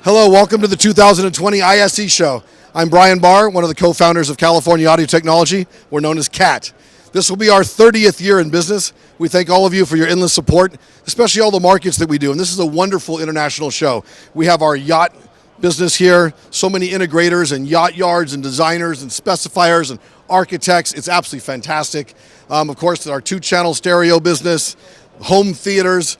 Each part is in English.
Hello, welcome to the 2020 ISE show. I'm Brian Barr, one of the co-founders of California Audio Technology. We're known as CAT. This will be our 30th year in business. We thank all of you for your endless support, especially all the markets that we do. And this is a wonderful international show. We have our yacht business here, so many integrators and yacht yards and designers and specifiers and architects. It's absolutely fantastic. Of course, our 2-channel stereo business, home theaters,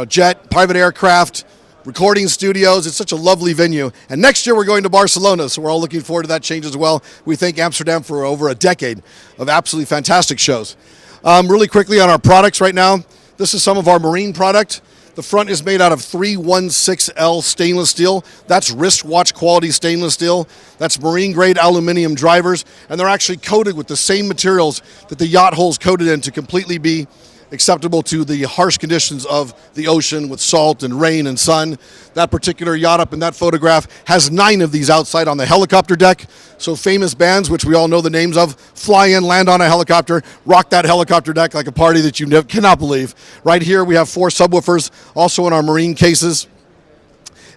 jet, private aircraft, recording studios. It's such a lovely venue. And next year we're going to Barcelona, so we're all looking forward to that change as well. We thank Amsterdam for over a decade of absolutely fantastic shows. Really quickly on our products right now, this is some of our marine product. The front is made out of 316L stainless steel. That's wristwatch quality stainless steel. That's marine grade aluminum drivers, and they're actually coated with the same materials that the yacht hull's coated in to completely be acceptable to the harsh conditions of the ocean with salt and rain and sun. That particular yacht up in that photograph has 9 of these outside on the helicopter deck. So famous bands, which we all know the names of, fly in, land on a helicopter, rock that helicopter deck like a party that you cannot believe. Right here we have 4 subwoofers, also in our marine cases.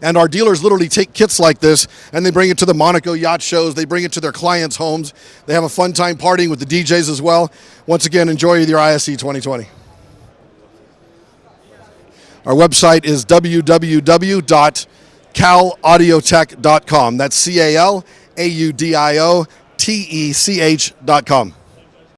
And our dealers literally take kits like this and they bring it to the Monaco yacht shows. They bring it to their clients' homes. They have a fun time partying with the DJs as well. Once again, enjoy your ISE 2020. Our website is www.calaudiotech.com. That's CALAUDIOTECH.com.